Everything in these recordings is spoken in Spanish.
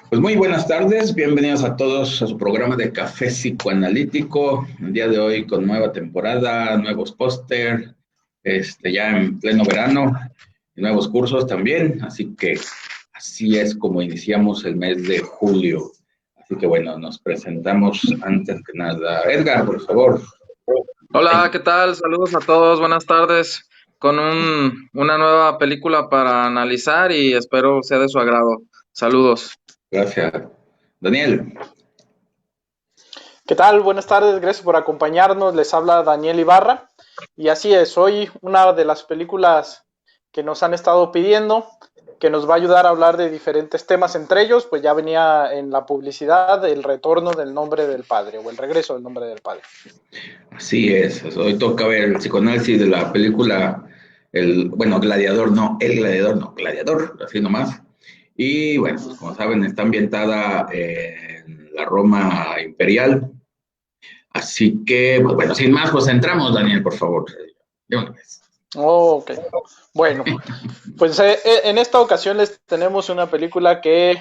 Pues muy buenas tardes, bienvenidos a todos a su programa de Café Psicoanalítico. El día de hoy con nueva temporada, nuevos póster, ya en pleno verano, y nuevos cursos también. Así que así es como iniciamos el mes de julio. Así que bueno, nos presentamos antes que nada. Edgar, por favor. Hola, ¿qué tal? Saludos a todos, buenas tardes. Con una nueva película para analizar y espero sea de su agrado. Saludos. Gracias. Daniel. ¿Qué tal? Buenas tardes, gracias por acompañarnos. Les habla Daniel Ibarra. Y así es, hoy una de las películas que nos han estado pidiendo, que nos va a ayudar a hablar de diferentes temas, entre ellos, pues ya venía en la publicidad el retorno del nombre del padre, o el regreso del nombre del padre. Así es. Hoy toca ver el psicoanálisis de la película, Gladiador, no, El Gladiador, no, Gladiador, así nomás. Y bueno, pues como saben, está ambientada en la Roma imperial. Así que, pues bueno, sin más, pues entramos, Daniel, por favor. De una vez. Ok, bueno, pues en esta ocasión les tenemos una película que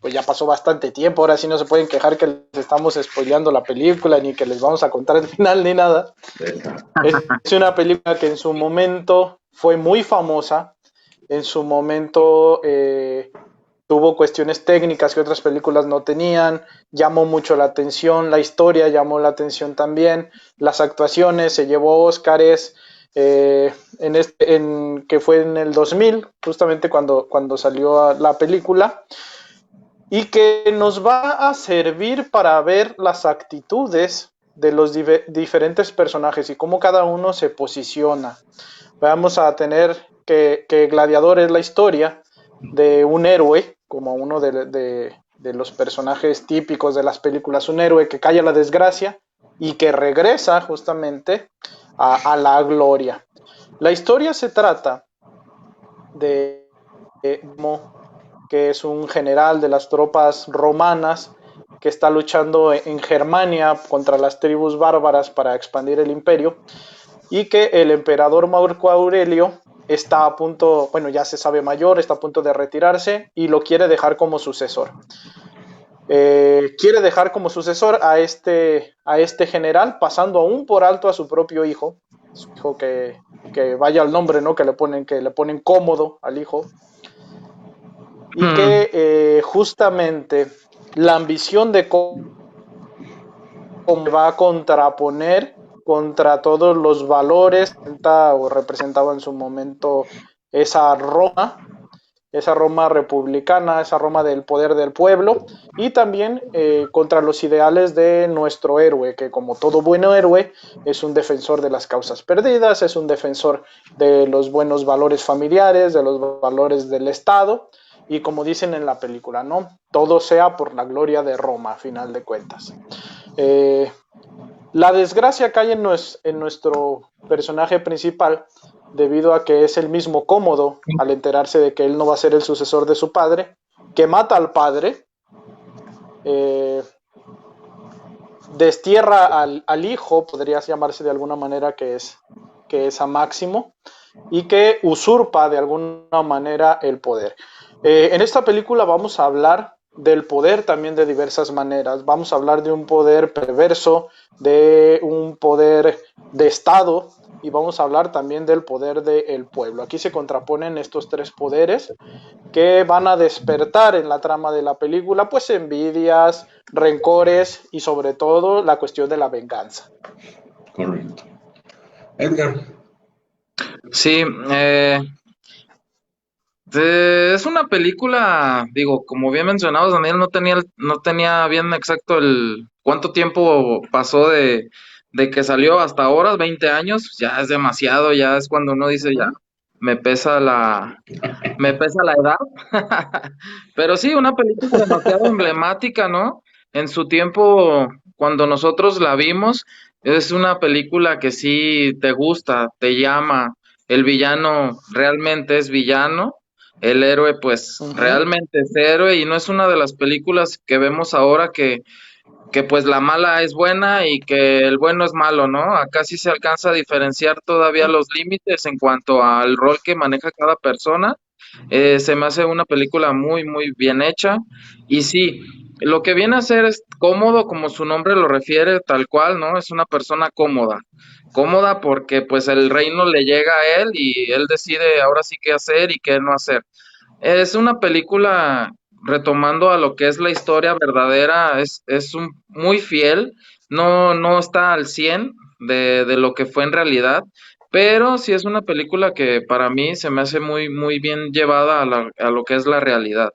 pues ya pasó bastante tiempo, ahora sí no se pueden quejar que les estamos spoileando la película, ni que les vamos a contar el final ni nada. Es una película que en su momento fue muy famosa, en su momento tuvo cuestiones técnicas que otras películas no tenían, llamó mucho la atención, la historia llamó la atención también, las actuaciones, se llevó Óscares, que fue en el 2000, justamente cuando salió la película, y que nos va a servir para ver las actitudes de los diferentes personajes y cómo cada uno se posiciona. Vamos a tener que Gladiador es la historia de un héroe, como uno de los personajes típicos de las películas, un héroe que cae a la desgracia y que regresa justamente a la gloria. La historia se trata de que es un general de las tropas romanas que está luchando en Germania contra las tribus bárbaras para expandir el imperio, y que el emperador Marco Aurelio está a punto, bueno, ya se sabe mayor, está a punto de retirarse y lo quiere dejar como sucesor. Quiere dejar como sucesor a este general, pasando aún por alto a su propio hijo, que vaya al nombre, ¿no? Que le ponen cómodo al hijo, y que justamente la ambición de cómo va a contraponer contra todos los valores o representaba en su momento esa Roma republicana, esa Roma del poder del pueblo, y también contra los ideales de nuestro héroe, que como todo buen héroe es un defensor de las causas perdidas, es un defensor de los buenos valores familiares, de los valores del Estado, y como dicen en la película, ¿no? Todo sea por la gloria de Roma, a final de cuentas. La desgracia cae en nuestro personaje principal, debido a que es el mismo Cómodo, al enterarse de que él no va a ser el sucesor de su padre, que mata al padre, destierra al hijo, podrías llamarse de alguna manera, que es a Máximo, y que usurpa de alguna manera el poder. En esta película vamos a hablar del poder también de diversas maneras. Vamos a hablar de un poder perverso, de un poder de Estado, y vamos a hablar también del poder del pueblo. Aquí se contraponen estos tres poderes que van a despertar en la trama de la película, pues envidias, rencores y sobre todo la cuestión de la venganza. Correcto. Edgar. Sí, es una película, digo, como bien mencionabas, Daniel, no tenía bien exacto el cuánto tiempo pasó de que salió hasta ahora, 20 años, ya es demasiado, ya es cuando uno dice, ya, me pesa me pesa la edad. Pero sí, una película demasiado emblemática, ¿no? En su tiempo, cuando nosotros la vimos, es una película que sí te gusta, te llama. El villano realmente es villano, el héroe pues realmente es héroe y no es una de las películas que vemos ahora que pues la mala es buena y que el bueno es malo, ¿no? Acá sí se alcanza a diferenciar todavía los límites en cuanto al rol que maneja cada persona Se me hace una película muy, muy bien hecha. Y sí, lo que viene a ser es cómodo, como su nombre lo refiere, tal cual, ¿no? Es una persona cómoda. Cómoda porque pues el reino le llega a él y él decide ahora sí qué hacer y qué no hacer. Es una película retomando a lo que es la historia verdadera, muy fiel, no está al 100 de lo que fue en realidad, pero sí es una película que para mí se me hace muy, muy bien llevada a lo que es la realidad.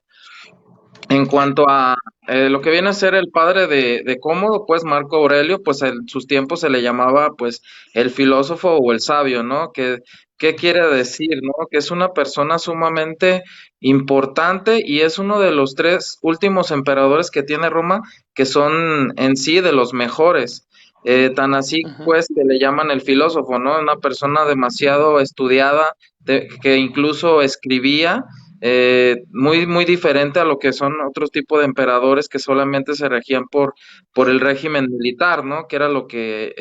En cuanto a lo que viene a ser el padre de Cómodo, pues Marco Aurelio, pues en sus tiempos se le llamaba pues el filósofo o el sabio, ¿no? ¿Qué quiere decir, no? Que es una persona sumamente importante y es uno de los tres últimos emperadores que tiene Roma, que son en sí de los mejores. Tan así Ujú. pues que le llaman el filósofo, ¿no? Una persona demasiado estudiada, que incluso escribía muy, muy diferente a lo que son otros tipos de emperadores que solamente se regían por el régimen militar, ¿no? Que era lo que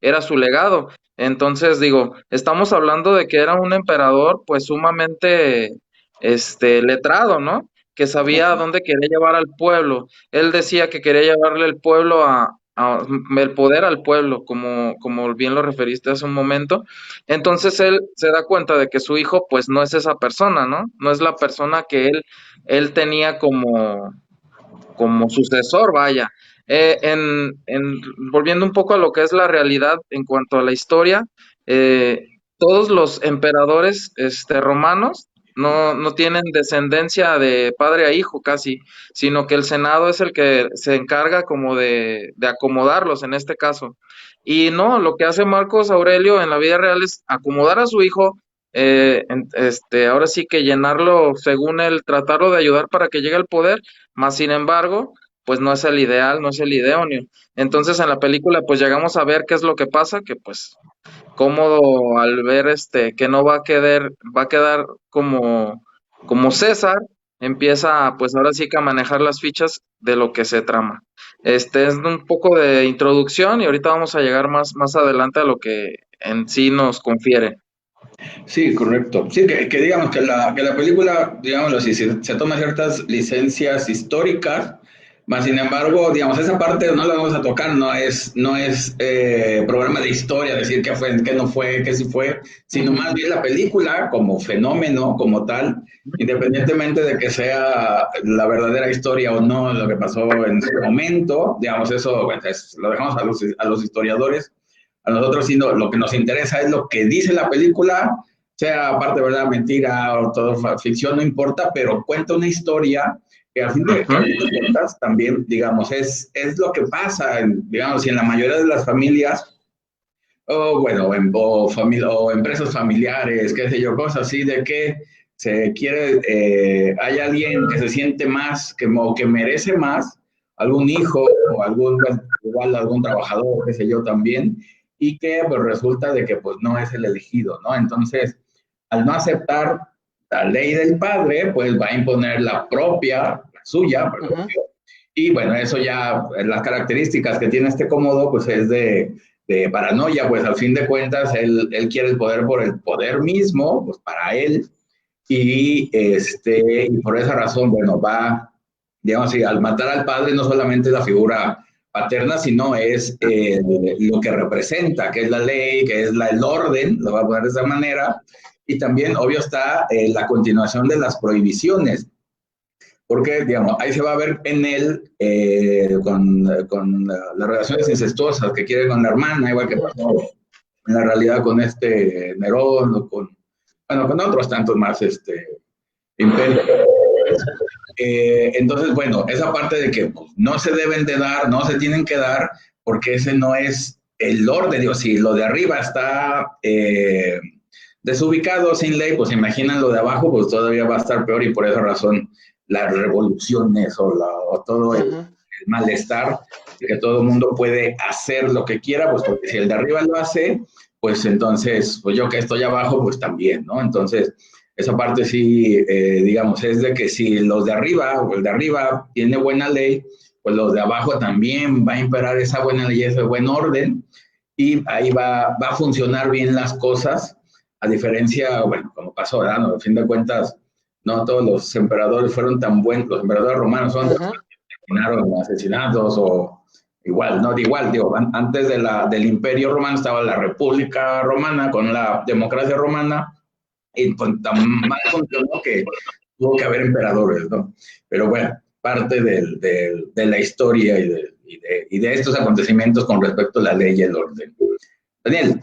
era su legado. Entonces, digo, estamos hablando de que era un emperador, pues sumamente letrado, ¿no? Que sabía a Ujú. dónde quería llevar al pueblo. Él decía que quería llevarle el pueblo el poder al pueblo, como bien lo referiste hace un momento. Entonces él se da cuenta de que su hijo pues no es esa persona, ¿no? No es la persona que él tenía como sucesor, vaya. Volviendo un poco a lo que es la realidad en cuanto a la historia, todos los emperadores romanos no tienen descendencia de padre a hijo casi, sino que el Senado es el que se encarga como de acomodarlos en este caso. Y no, lo que hace Marcos Aurelio en la vida real es acomodar a su hijo, ahora sí que llenarlo según él, tratarlo de ayudar para que llegue al poder, más sin embargo, pues no es el ideal, no es el idóneo. Entonces en la película pues llegamos a ver qué es lo que pasa, que pues Cómodo al ver que no va a quedar como César, empieza pues ahora sí que a manejar las fichas de lo que se trama. Este es un poco de introducción y ahorita vamos a llegar más adelante a lo que en sí nos confiere. Sí, correcto. Sí, que digamos que la película, digamos así, se toma ciertas licencias históricas, más sin embargo, digamos, esa parte no la vamos a tocar, no es programa de historia, decir qué fue, qué no fue, qué sí fue, sino Ujú. más bien la película como fenómeno, como tal, independientemente de que sea la verdadera historia o no lo que pasó en su momento, digamos, eso bueno, lo dejamos a los historiadores. A nosotros sí lo que nos interesa es lo que dice la película, sea parte verdad, mentira o todo ficción, no importa, pero cuenta una historia que Ujú. al fin de cuentas también, digamos, es lo que pasa, digamos, y en la mayoría de las familias, o bueno, o empresas familiares, qué sé yo, cosas así, de que se quiere, hay alguien que se siente más, que merece más, algún hijo o igual algún trabajador, qué sé yo también, y que pues resulta de que pues no es el elegido, ¿no? Entonces, al no aceptar la ley del padre, pues va a imponer la propia, la suya, Ujú. y bueno, eso ya, las características que tiene este Cómodo, pues es de paranoia, pues al fin de cuentas él quiere el poder por el poder mismo, pues para él, y por esa razón, bueno, digamos así, al matar al padre no solamente es la figura paterna, sino es lo que representa, que es la ley, que es el orden, lo va a poner de esa manera, y también, obvio, está la continuación de las prohibiciones, porque, digamos, ahí se va a ver en él con las relaciones incestuosas que quiere con la hermana, igual que Ujú. pasó en la realidad con este Nerón, o bueno, con otros tantos más imperios. Entonces, bueno, esa parte de que pues, no se deben de dar, no se tienen que dar, porque ese no es el orden, digo, si lo de arriba está desubicado, sin ley, pues imaginan lo de abajo, pues todavía va a estar peor y por esa razón las revoluciones o todo Ujú. el malestar de que todo el mundo puede hacer lo que quiera, pues porque si el de arriba lo hace, pues entonces, pues yo que estoy abajo, pues también, ¿no? Entonces, esa parte sí, digamos, es de que si los de arriba o el de arriba tiene buena ley, pues los de abajo también va a imperar esa buena ley, ese buen orden, y ahí va a funcionar bien las cosas a diferencia, bueno, como pasó, ¿verdad? No, a fin de cuentas, no todos los emperadores fueron tan buenos, los emperadores romanos fueron tan Ujú. buenos que terminaron en asesinatos o igual, no, de igual, digo, antes del Imperio Romano estaba la República Romana con la democracia romana y con tan mal funcionó que tuvo que haber emperadores, ¿no? Pero bueno, parte de la historia y de estos acontecimientos con respecto a la ley y el orden. Daniel.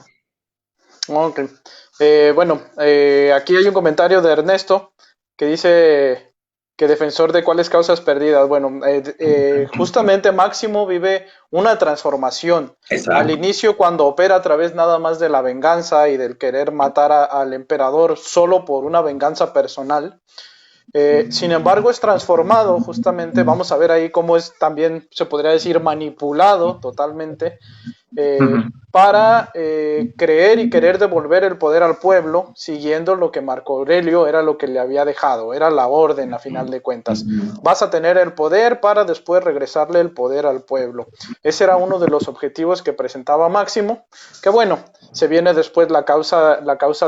Ok. Bueno, aquí hay un comentario de Ernesto que dice que defensor de cuáles causas perdidas. Bueno, justamente Máximo vive una transformación. Al Exacto. inicio, cuando opera a través nada más de la venganza y del querer matar al emperador solo por una venganza personal, sin embargo, es transformado, justamente, vamos a ver ahí cómo es también, se podría decir, manipulado totalmente para creer y querer devolver el poder al pueblo, siguiendo lo que Marco Aurelio era lo que le había dejado, era la orden a final de cuentas. Vas a tener el poder para después regresarle el poder al pueblo. Ese era uno de los objetivos que presentaba Máximo, que bueno, se viene después la causa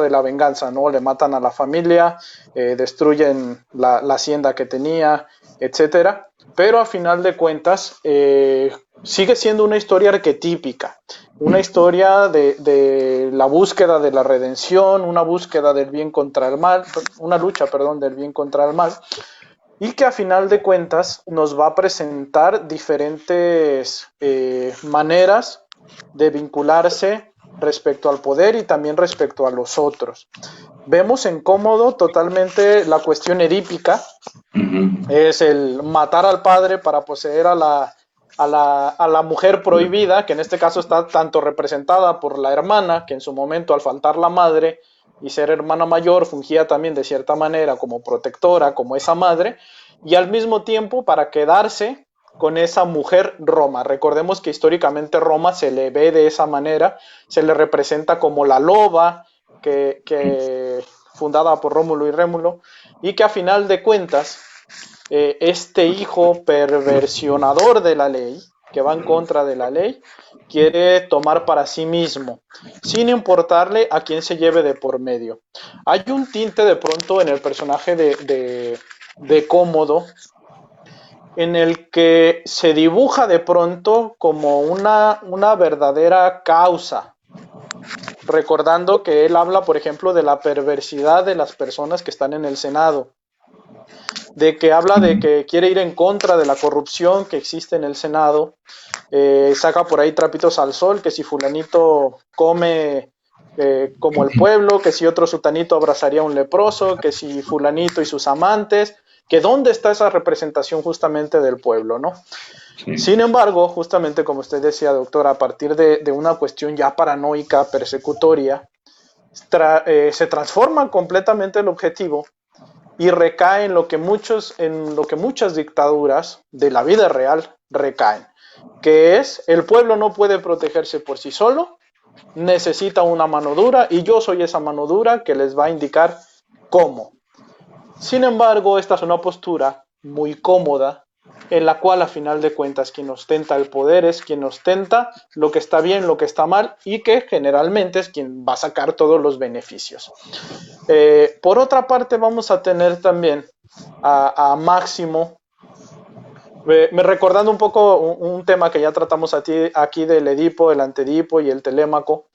de la venganza, ¿no? Le matan a la familia, destruyen la hacienda que tenía, etcétera. Pero a final de cuentas, sigue siendo una historia arquetípica, una historia de la búsqueda de la redención, una búsqueda del bien contra el mal, una lucha, perdón, del bien contra el mal, y que a final de cuentas nos va a presentar diferentes maneras de vincularse respecto al poder y también respecto a los otros. Vemos en Cómodo totalmente la cuestión edípica, es el matar al padre para poseer a la mujer prohibida, que en este caso está tanto representada por la hermana, que en su momento al faltar la madre y ser hermana mayor fungía también de cierta manera como protectora, como esa madre, y al mismo tiempo para quedarse con esa mujer Roma. Recordemos que históricamente Roma se le ve de esa manera, se le representa como la loba que fundada por Rómulo y Rémulo, y que a final de cuentas este hijo perversionador de la ley, que va en contra de la ley, quiere tomar para sí mismo, sin importarle a quién se lleve de por medio. Hay un tinte de pronto en el personaje de Cómodo, en el que se dibuja de pronto como una verdadera causa, recordando que él habla, por ejemplo, de la perversidad de las personas que están en el Senado, de que habla de que quiere ir en contra de la corrupción que existe en el Senado, saca por ahí trapitos al sol, que si fulanito come como el pueblo, que si otro sutanito abrazaría a un leproso, que si fulanito y sus amantes, que dónde está esa representación justamente del pueblo, ¿no? Sí. Sin embargo, justamente como usted decía, doctor, a partir de una cuestión ya paranoica, persecutoria, se transforma completamente el objetivo y recae en lo que muchas dictaduras de la vida real recaen, que es el pueblo no puede protegerse por sí solo, necesita una mano dura y yo soy esa mano dura que les va a indicar cómo. Sin embargo, esta es una postura muy cómoda en la cual a final de cuentas quien ostenta el poder es quien ostenta lo que está bien, lo que está mal y que generalmente es quien va a sacar todos los beneficios. Por otra parte vamos a tener también a Máximo, me recordando un poco un tema que ya tratamos aquí del Edipo, el Antedipo y el Telémaco,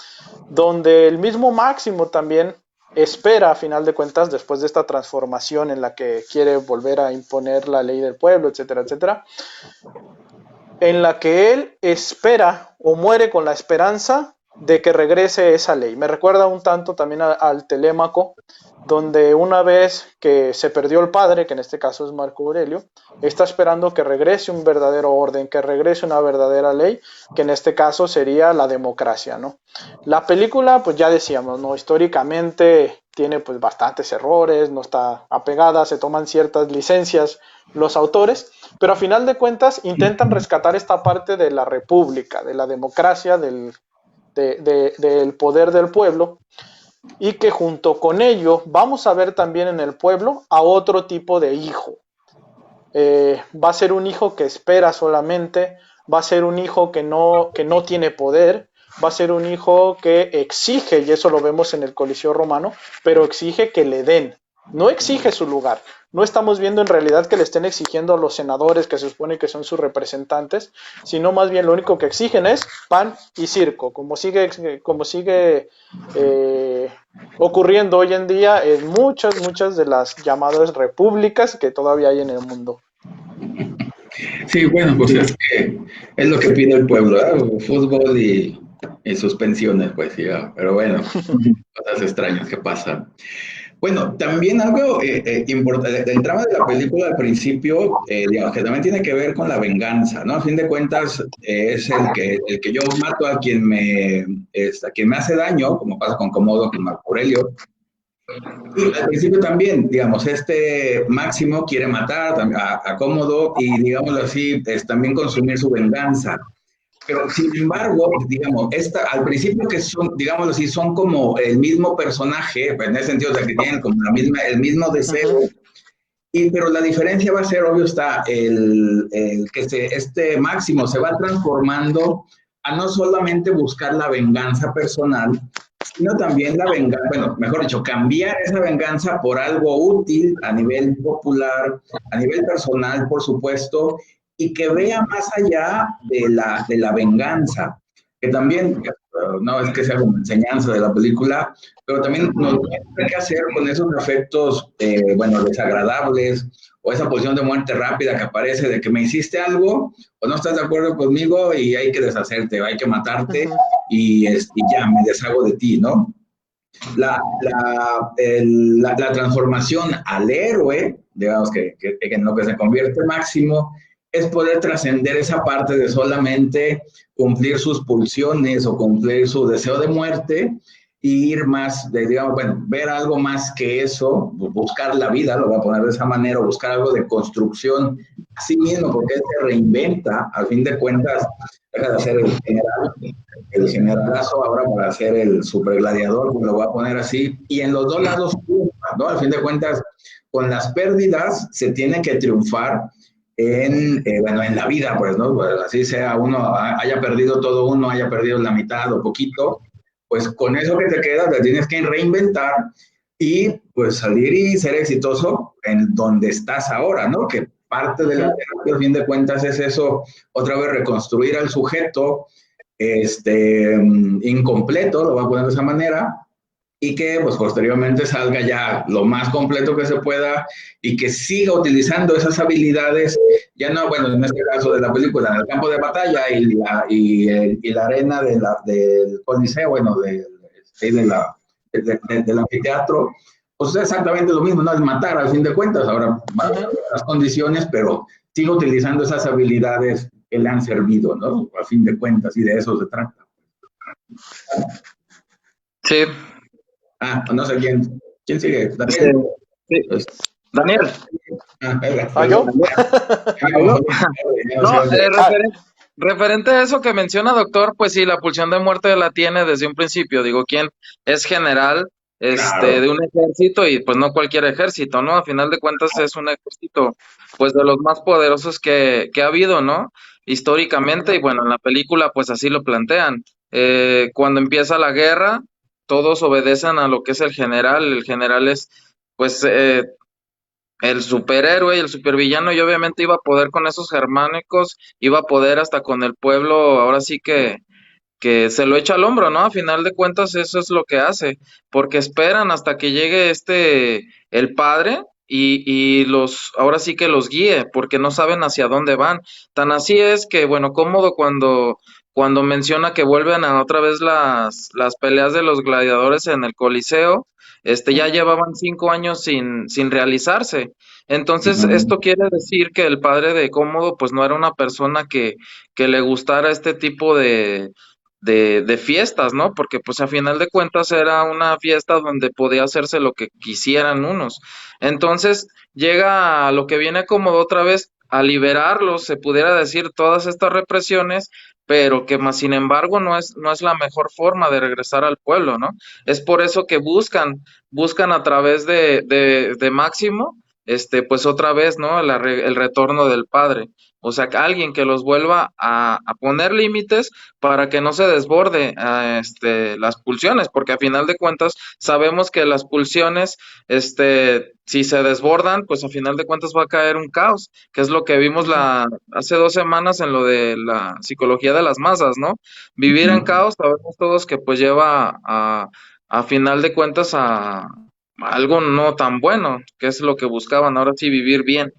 donde el mismo Máximo también espera a final de cuentas después de esta transformación en la que quiere volver a imponer la ley del pueblo, etcétera, etcétera, en la que él espera o muere con la esperanza de que regrese esa ley. Me recuerda un tanto también al Telémaco, donde una vez que se perdió el padre, que en este caso es Marco Aurelio, está esperando que regrese un verdadero orden, que regrese una verdadera ley, que en este caso sería la democracia, ¿no? La película, pues ya decíamos, ¿no? Históricamente tiene pues bastantes errores, no está apegada, se toman ciertas licencias los autores, pero a final de cuentas intentan rescatar esta parte de la república, de la democracia, del poder del pueblo, y que junto con ello vamos a ver también en el pueblo a otro tipo de hijo. Va a ser un hijo que espera solamente, va a ser un hijo que no tiene poder, va a ser un hijo que exige, y eso lo vemos en el Coliseo Romano, pero exige que le den, no exige su lugar. No estamos viendo en realidad que le estén exigiendo a los senadores, que se supone que son sus representantes, sino más bien lo único que exigen es pan y circo, como sigue ocurriendo hoy en día en muchas de las llamadas repúblicas que todavía hay en el mundo. Sí, bueno, pues es que es lo que pide el pueblo, ¿verdad? Fútbol y suspensiones, pues ya, pero bueno, cosas extrañas que pasan. Bueno, también algo importante, del trama de la película al principio, digamos, que también tiene que ver con la venganza, ¿no? A fin de cuentas, es el que yo mato a quien me hace daño, como pasa con Comodo, con Marco Aurelio. Y al principio también, digamos, este Máximo quiere matar a Cómodo y, digámoslo así, es también consumir su venganza. Pero sin embargo, digamos, al principio que son, digámoslo así, son como el mismo personaje, pues, en ese sentido de que tienen como el mismo deseo, pero la diferencia va a ser, obvio está, el que este Máximo se va transformando a no solamente buscar la venganza personal, sino también la venganza, bueno, mejor dicho, cambiar esa venganza por algo útil a nivel popular, a nivel personal, por supuesto, y que vea más allá de la venganza, que también, no es que sea como enseñanza de la película, pero también nos tiene que hacer con esos efectos, bueno, desagradables, o esa posición de muerte rápida que aparece de que me hiciste algo, o no estás de acuerdo conmigo y hay que deshacerte, o hay que matarte, y ya me deshago de ti, ¿no? La transformación al héroe, digamos que en lo que se convierte Máximo, es poder trascender esa parte de solamente cumplir sus pulsiones o cumplir su deseo de muerte y ir más, digamos, bueno, ver algo más que eso, buscar la vida, lo voy a poner de esa manera, buscar algo de construcción a sí mismo, porque él se reinventa, al fin de cuentas, deja de ser el generalazo ahora para ser el supergladiador, lo voy a poner así, y en los dos lados, ¿no? Al fin de cuentas, con las pérdidas se tiene que triunfar bueno, en la vida, pues, ¿no? Pues, así sea uno, haya perdido todo uno, haya perdido la mitad o poquito, pues con eso que te queda te tienes que reinventar y pues salir y ser exitoso en donde estás ahora, ¿no? Que parte de la terapia, a fin de cuentas, es eso, otra vez reconstruir al sujeto incompleto, lo voy a poner de esa manera, y que pues posteriormente salga ya lo más completo que se pueda y que siga utilizando esas habilidades, ya no, bueno, en este caso de la película, en el campo de batalla y la arena del Coliseo, bueno, del anfiteatro, pues es exactamente lo mismo, no es matar al fin de cuentas, ahora las condiciones, pero sigue utilizando esas habilidades que le han servido, ¿no? A fin de cuentas, y de eso se trata. Sí. No sé quién sigue. Daniel. Sí. Daniel. ¿Yo? No, referente a eso que menciona, doctor, pues sí, la pulsión de muerte la tiene desde un principio. Digo, ¿quién es general Claro. de un ejército? Y pues no cualquier ejército, ¿no? A final de cuentas es un ejército, pues de los más poderosos que ha habido, ¿no? Históricamente, y bueno, en la película pues así lo plantean. Cuando empieza la guerra, todos obedecen a lo que es el general es pues el superhéroe y el supervillano, y obviamente iba a poder con esos germánicos, iba a poder hasta con el pueblo, ahora sí que se lo echa al hombro, ¿no? A final de cuentas eso es lo que hace, porque esperan hasta que llegue el padre y ahora sí que los guíe, porque no saben hacia dónde van. Tan así es que, bueno, Cómodo cuando menciona que vuelven a otra vez las peleas de los gladiadores en el Coliseo, ya llevaban 5 años sin realizarse. Entonces, esto quiere decir que el padre de Cómodo, pues no era una persona que le gustara este tipo de fiestas, ¿no? Porque pues a final de cuentas era una fiesta donde podía hacerse lo que quisieran unos. Entonces llega a lo que viene como otra vez a liberarlos, se pudiera decir, todas estas represiones, pero que más sin embargo no es la mejor forma de regresar al pueblo, ¿no? Es por eso que buscan a través de Máximo, pues otra vez, ¿no? El retorno del padre. o sea, que alguien que los vuelva a poner límites para que no se desborde las pulsiones, porque a final de cuentas sabemos que las pulsiones, si se desbordan, pues a final de cuentas va a caer un caos, que es lo que vimos hace 2 semanas en lo de la psicología de las masas, ¿no? Vivir en Ujú. caos, sabemos todos que pues lleva a final de cuentas a algo no tan bueno, que es lo que buscaban, ahora sí vivir bien.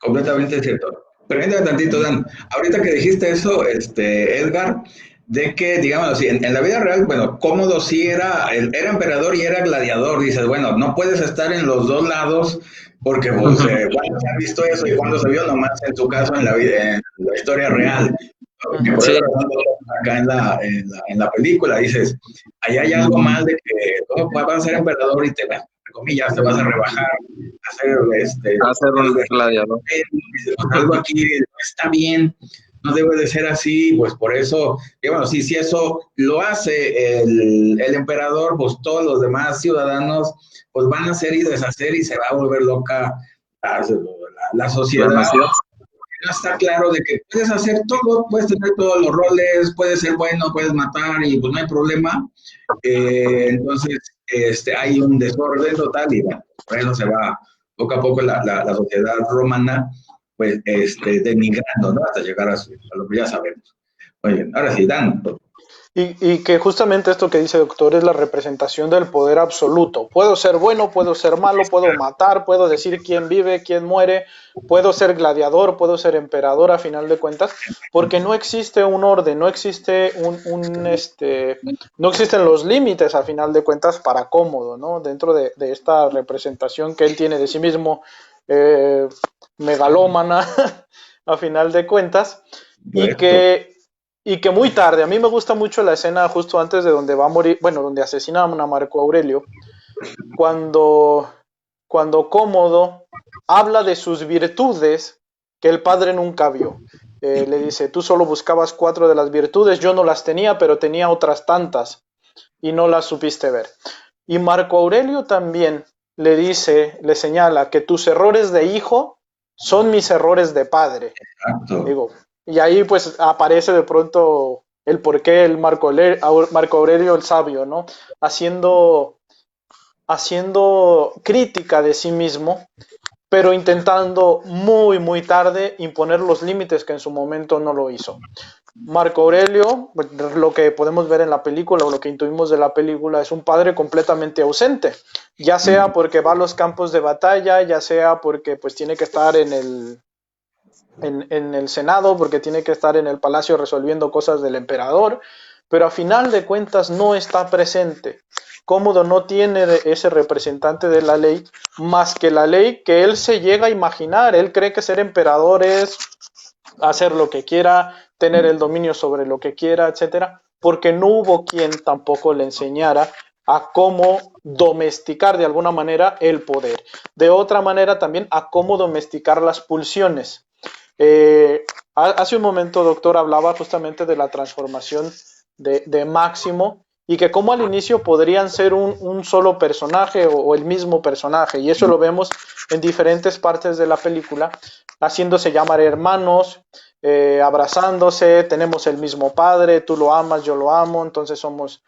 Completamente cierto. Permítame tantito, Dan. Ahorita que dijiste eso, Edgar, de que, digamos así, en la vida real, bueno, Cómodo sí era emperador y era gladiador. Dices, bueno, no puedes estar en los dos lados porque, pues, ¿cuándo se ha visto eso y cuándo se vio nomás en su caso en la vida, en la historia real? Que por Ujú. Sí, esa razón acá en la película dices, allá hay algo mal de que vas a ser emperador y entre comillas, te vas a rebajar, a hacer va a ser un algo, gladiador. algo aquí no está bien, no debe de ser así, pues por eso, y bueno, si eso lo hace el emperador, pues todos los demás ciudadanos pues van a hacer y deshacer y se va a volver loca la La sociedad. nación. No está claro de que puedes hacer todo, puedes tener todos los roles, puedes ser bueno, puedes matar y pues no hay problema. Entonces, hay un desorden total y bueno, por eso se va poco a poco la sociedad romana, pues, denigrando, ¿no? Hasta llegar a lo que ya sabemos. Muy bien, ahora sí, Dan. Y que justamente esto que dice doctor es la representación del poder absoluto. Puedo ser bueno, puedo ser malo, puedo matar, puedo decir quién vive, quién muere, puedo ser gladiador, puedo ser emperador a final de cuentas, porque no existe un orden, no existe no existen los límites a final de cuentas para Cómodo, ¿no? Dentro de esta representación que él tiene de sí mismo, eh, megalómana a final de cuentas, y Correcto. que y que muy tarde, a mí me gusta mucho la escena justo antes de donde va a morir, bueno, donde asesinan a Marco Aurelio, cuando, cuando Cómodo habla de sus virtudes que el padre nunca vio. Le dice, tú solo buscabas 4 de las virtudes, yo no las tenía, pero tenía otras tantas y no las supiste ver. Y Marco Aurelio también le dice, le señala que tus errores de hijo son mis errores de padre. Exacto. Digo, y ahí pues aparece de pronto el por qué el Marco Aurelio el sabio, ¿no? Haciendo, haciendo crítica de sí mismo, pero intentando muy, muy tarde imponer los límites que en su momento no lo hizo. Marco Aurelio, pues, lo que podemos ver en la película o lo que intuimos de la película, es un padre completamente ausente, ya sea porque va a los campos de batalla, ya sea porque pues tiene que estar en el Senado, porque tiene que estar en el palacio resolviendo cosas del emperador, pero a final de cuentas no está presente. Cómodo no tiene ese representante de la ley más que la ley que él se llega a imaginar. Él cree que ser emperador es hacer lo que quiera, tener el dominio sobre lo que quiera, etcétera, porque no hubo quien tampoco le enseñara a cómo domesticar de alguna manera el poder. De otra manera también a cómo domesticar las pulsiones. Hace un momento, doctor, hablaba justamente de la transformación de Máximo y que como al inicio podrían ser un solo personaje o el mismo personaje, y eso lo vemos en diferentes partes de la película, haciéndose llamar hermanos, abrazándose, tenemos el mismo padre, tú lo amas, yo lo amo, entonces somos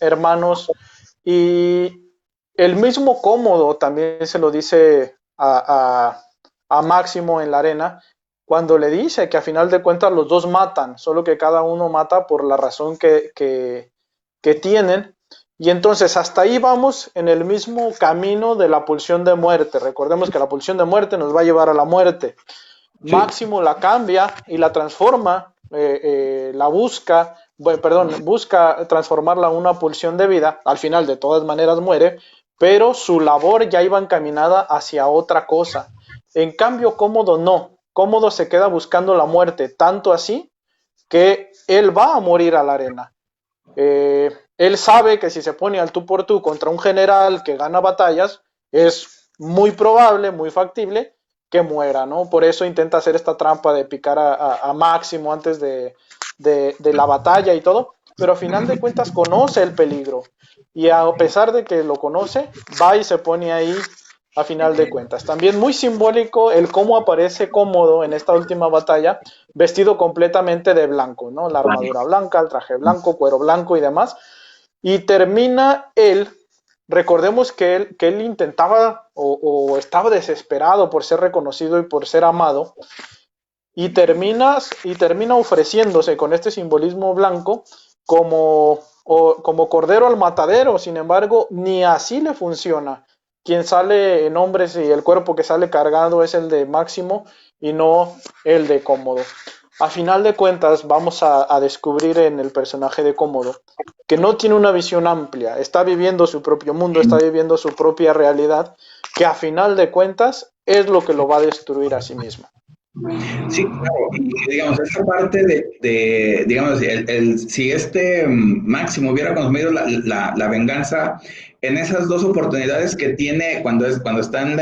hermanos, y el mismo Cómodo también se lo dice a Máximo en la arena, cuando le dice que a final de cuentas los dos matan, solo que cada uno mata por la razón que tienen. Y entonces hasta ahí vamos en el mismo camino de la pulsión de muerte. Recordemos que la pulsión de muerte nos va a llevar a la muerte. Sí. Máximo la cambia y la transforma, la busca, bueno, perdón, busca transformarla en una pulsión de vida. Al final de todas maneras muere, pero su labor ya iba encaminada hacia otra cosa. En cambio, Cómodo no. Cómodo se queda buscando la muerte, tanto así que él va a morir a la arena. Él sabe que si se pone al tú por tú contra un general que gana batallas, es muy probable, muy factible que muera, ¿no? Por eso intenta hacer esta trampa de picar a Máximo antes de la batalla y todo, pero a final de cuentas conoce el peligro y a pesar de que lo conoce, va y se pone ahí a final de cuentas. También muy simbólico el cómo aparece Cómodo en esta última batalla, vestido completamente de blanco, ¿no? La armadura blanca, el traje blanco, cuero blanco y demás. Y termina él, recordemos que él intentaba o estaba desesperado por ser reconocido y por ser amado, y termina ofreciéndose con este simbolismo blanco como cordero al matadero. Sin embargo, ni así le funciona. Quien sale en hombres y el cuerpo que sale cargado es el de Máximo y no el de Cómodo. A final de cuentas, vamos a descubrir en el personaje de Cómodo que no tiene una visión amplia, está viviendo su propio mundo, está viviendo su propia realidad, que a final de cuentas es lo que lo va a destruir a sí mismo. Sí, claro, y digamos, esta parte digamos, si Máximo hubiera consumido la venganza en esas dos oportunidades que tiene cuando está en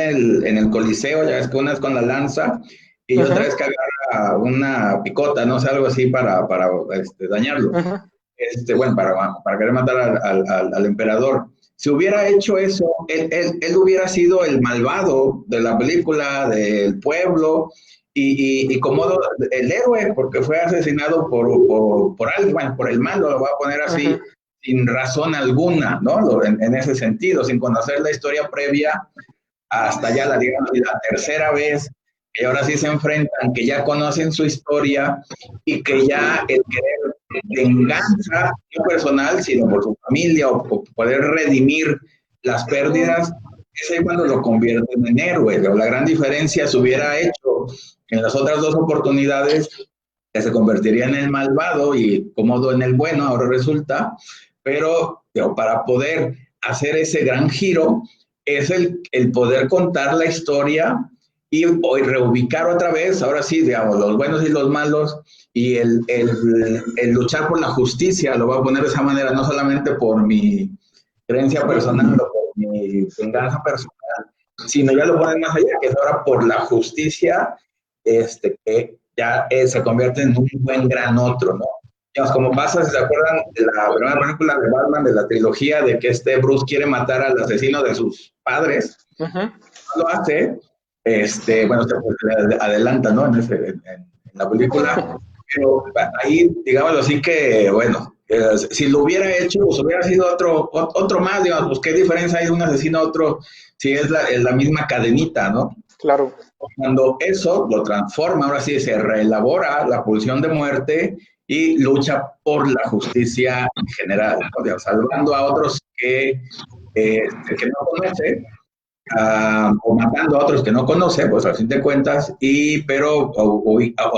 el Coliseo, ya ves que una es con la lanza y otra vez que agarra una picota, no sé, algo así para dañarlo. Bueno, para querer matar al emperador. Si hubiera hecho eso, él hubiera sido el malvado de la película, del pueblo, y Cómodo el héroe, porque fue asesinado por alguien, bueno, por el malo, lo voy a poner así, sin razón alguna, ¿no? En ese sentido, sin conocer la historia previa, hasta ya digamos, la tercera vez, que ahora sí se enfrentan, que ya conocen su historia y que ya el querer venganza, no personal, sino por su familia o poder redimir las pérdidas, es ahí cuando lo convierten en héroe. La gran diferencia se hubiera hecho en las otras dos oportunidades, que se convertiría en el malvado y Cómodo en el bueno, ahora resulta, pero para poder hacer ese gran giro es el poder contar la historia y reubicar otra vez, ahora sí, digamos, los buenos y los malos, y el luchar por la justicia, lo voy a poner de esa manera, no solamente por mi creencia personal o por mi venganza personal, sino ya lo ponen más allá, que es ahora por la justicia, que ya se convierte en un buen gran otro, ¿no? Digamos, como pasa, si se acuerdan de la primera película de Batman, de la trilogía, de que Bruce quiere matar al asesino de sus padres, no lo hace, bueno, se adelanta, ¿no? En la película, pero ahí, digámoslo así que, bueno, si lo hubiera hecho, pues hubiera sido otro más, digamos, pues qué diferencia hay de un asesino a otro si es la misma cadenita, ¿no? Claro. Cuando eso lo transforma, ahora sí se reelabora la pulsión de muerte y lucha por la justicia en general, ¿no? Salvando a otros que no conoce, o matando a otros que no conoce, pues al fin de cuentas, pero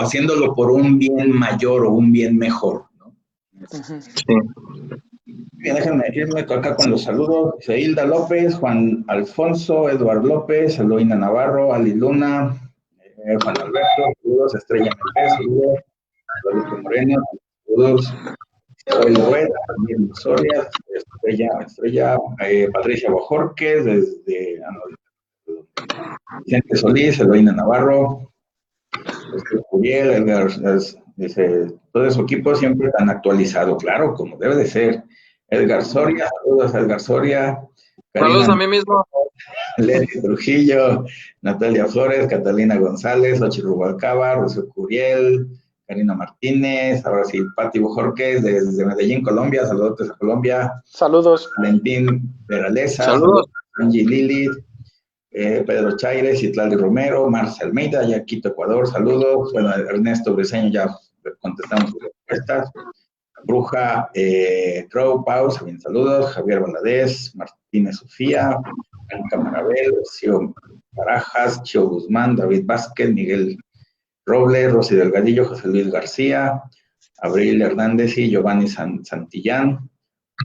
haciéndolo por un bien mayor o un bien mejor, ¿no? Sí. Bien, déjenme irme acá con los saludos. Hilda López, Juan Alfonso, Eduardo López, Eloína Navarro, Ali Luna, Juan Alberto, saludos, Estrella Mejía, saludos, Guadalupe Moreno, saludos, Isabel Rueda, también Soria, Estrella, Patricia Bojorquez, desde Vicente Solís, Eloína Navarro, Curiel, Edgar, dice, todo su equipo siempre tan actualizado, claro, como debe de ser. Edgar Soria, saludos a Edgar Soria. Saludos a mí mismo. Lenny Trujillo, Natalia Flores, Catalina González, Ochi Rubalcaba, Rocío Curiel, Karina Martínez, ahora sí, Pati Bojorquez, desde Medellín, Colombia, saludos a Colombia. Saludos. Valentín Peraleza, saludos. Angie Lilith, Pedro Chaires, Itlali Romero, Marcia Almeida, Yaquito Ecuador, saludos. Bueno, Ernesto Briseño, ya contestamos sus respuestas. Bruja, Crow, Paus, bien, saludos. Javier Valadez, Martínez Sofía, Blanca Marabel, Rocío Barajas, Chio Guzmán, David Vázquez, Miguel Robles, Rosy Delgadillo, José Luis García, Abril Hernández y Giovanni Santillán,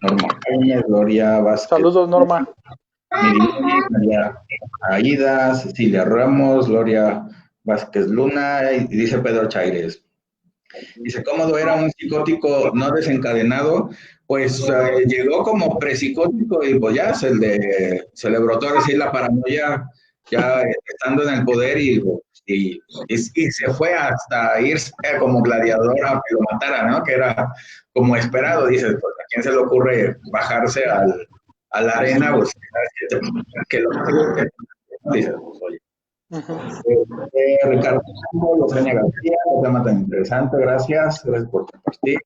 Norma Cañas, Gloria Vázquez. Saludos, Norma. María Aida, Cecilia Ramos, Gloria Vázquez Luna, y dice Pedro Chaires. Dice, Cómodo era un psicótico no desencadenado, pues llegó como prepsicótico y pues ya se le brotó así la paranoia, ya estando en el poder y se fue hasta irse como gladiador a que lo matara, ¿no? Que era como esperado, dice, pues a quién se le ocurre bajarse a la arena, pues que lo Dices, pues, oye. Ujú. Ricardo Campos, Lozania García, un tema tan interesante, gracias por compartir.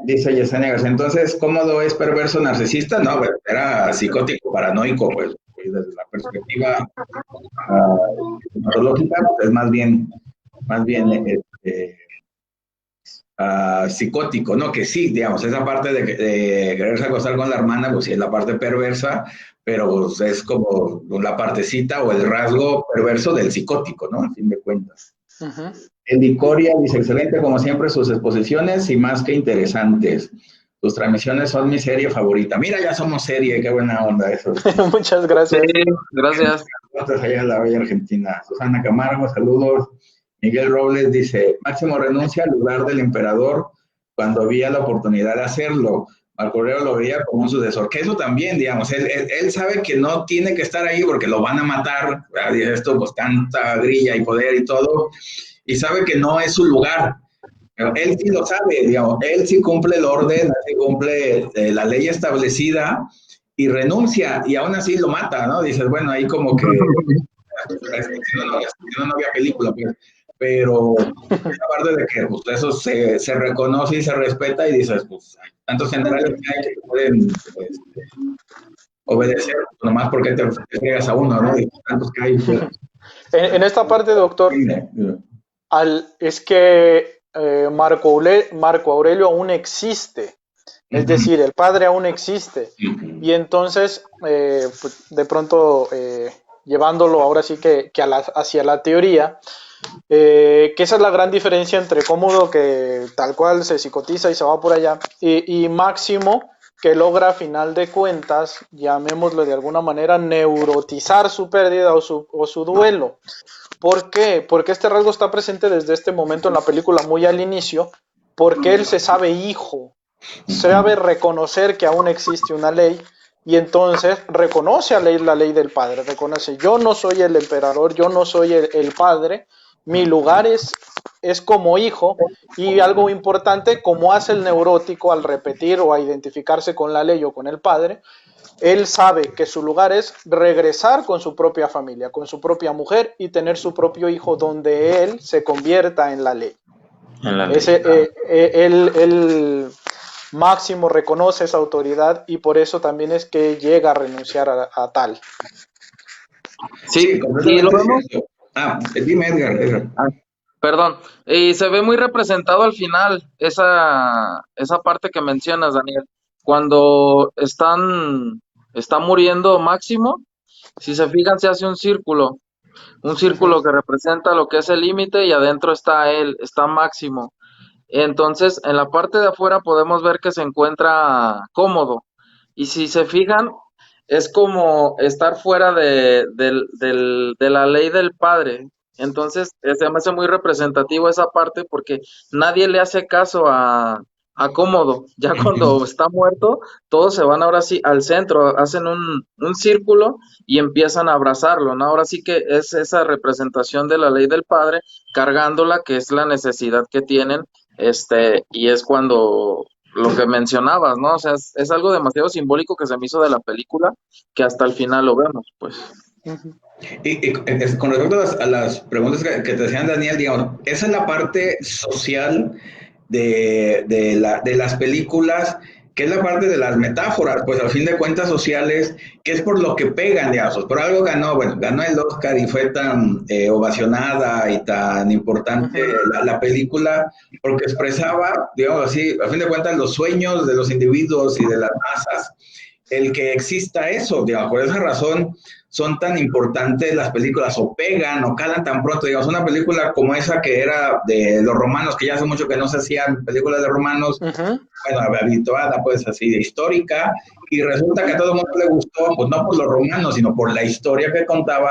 Dice Yesenia García, entonces, ¿cómodo es perverso narcisista? No, pues, era psicótico, paranoico, pues, desde la perspectiva psicológica, pues, es más bien psicótico, ¿no? Que sí, digamos, esa parte de quererse acostar con la hermana, pues sí es la parte perversa, pero pues, es como la partecita o el rasgo perverso del psicótico, ¿no? A fin de cuentas. Ujú. Eddie Coria dice, excelente como siempre sus exposiciones y más que interesantes. Tus transmisiones son mi serie favorita. Mira, ya somos serie, qué buena onda eso. Muchas Sí, gracias. gracias. Nosotros allá en la bella Argentina. Susana Camargo, saludos. Miguel Robles dice, Máximo renuncia al lugar del emperador cuando había la oportunidad de hacerlo. Marco Aurelio lo veía como un sucesor. Que eso también, digamos, él sabe que no tiene que estar ahí porque lo van a matar. Dice esto, pues tanta grilla y poder y todo. Y sabe que no es su lugar. Pero él sí lo sabe, digamos, él sí cumple el orden, él sí cumple la ley establecida y renuncia y aún así lo mata, ¿no? Dices, bueno, ahí como que si no, no había película, pues. Pero aparte de que pues, eso se reconoce y se respeta y dices, pues hay tantos generales que hay que pueden obedecer, pues, nomás porque te fregas a uno, ¿no? Y tantos que hay, pues, En esta parte, doctor, es que Marco Aurelio aún existe, es decir, el padre aún existe. Y entonces, pues, de pronto, llevándolo ahora sí que hacia la teoría, que esa es la gran diferencia entre Cómodo, que tal cual se psicotiza y se va por allá, y Máximo, que logra a final de cuentas, llamémoslo de alguna manera, neurotizar su pérdida o su duelo. ¿Por qué? Porque este rasgo está presente desde este momento en la película muy al inicio, porque él se sabe hijo, sabe reconocer que aún existe una ley y entonces reconoce la ley del padre, reconoce, yo no soy el emperador, yo no soy el padre, mi lugar es como hijo, y algo importante, como hace el neurótico al repetir o a identificarse con la ley o con el padre, él sabe que su lugar es regresar con su propia familia, con su propia mujer y tener su propio hijo donde él se convierta en la ley. En la ley. Él Máximo reconoce esa autoridad y por eso también es que llega a renunciar a tal. Sí, y lo vemos. Dime, Edgar. Perdón, y se ve muy representado al final esa parte que mencionas, Daniel, cuando está muriendo Máximo, si se fijan se hace un círculo que representa lo que es el límite y adentro está él, está Máximo. Entonces, en la parte de afuera podemos ver que se encuentra cómodo. Y si se fijan, es como estar fuera de la ley del padre. Entonces, se me hace muy representativo esa parte porque nadie le hace caso a Cómodo. Ya cuando está muerto, todos se van ahora sí al centro, hacen un círculo y empiezan a abrazarlo, ¿no? Ahora sí que es esa representación de la ley del padre cargándola, que es la necesidad que tienen y es cuando lo que mencionabas, ¿no? O sea, es algo demasiado simbólico que se me hizo de la película, que hasta el final lo vemos, pues. Y con respecto a las preguntas que te hacían, Daniel, digamos, esa es la parte social de las películas, que es la parte de las metáforas, pues al fin de cuentas sociales, que es por lo que pegan, digamos, por algo ganó el Oscar y fue tan ovacionada y tan importante la película, porque expresaba, digamos así, al fin de cuentas los sueños de los individuos y de las masas, el que exista eso, digamos, por esa razón son tan importantes las películas, o pegan o calan tan pronto, digamos, una película como esa que era de los romanos, que ya hace mucho que no se hacían películas de romanos, bueno, habituada pues así de histórica, y resulta que a todo el mundo le gustó, pues no por los romanos, sino por la historia que contaba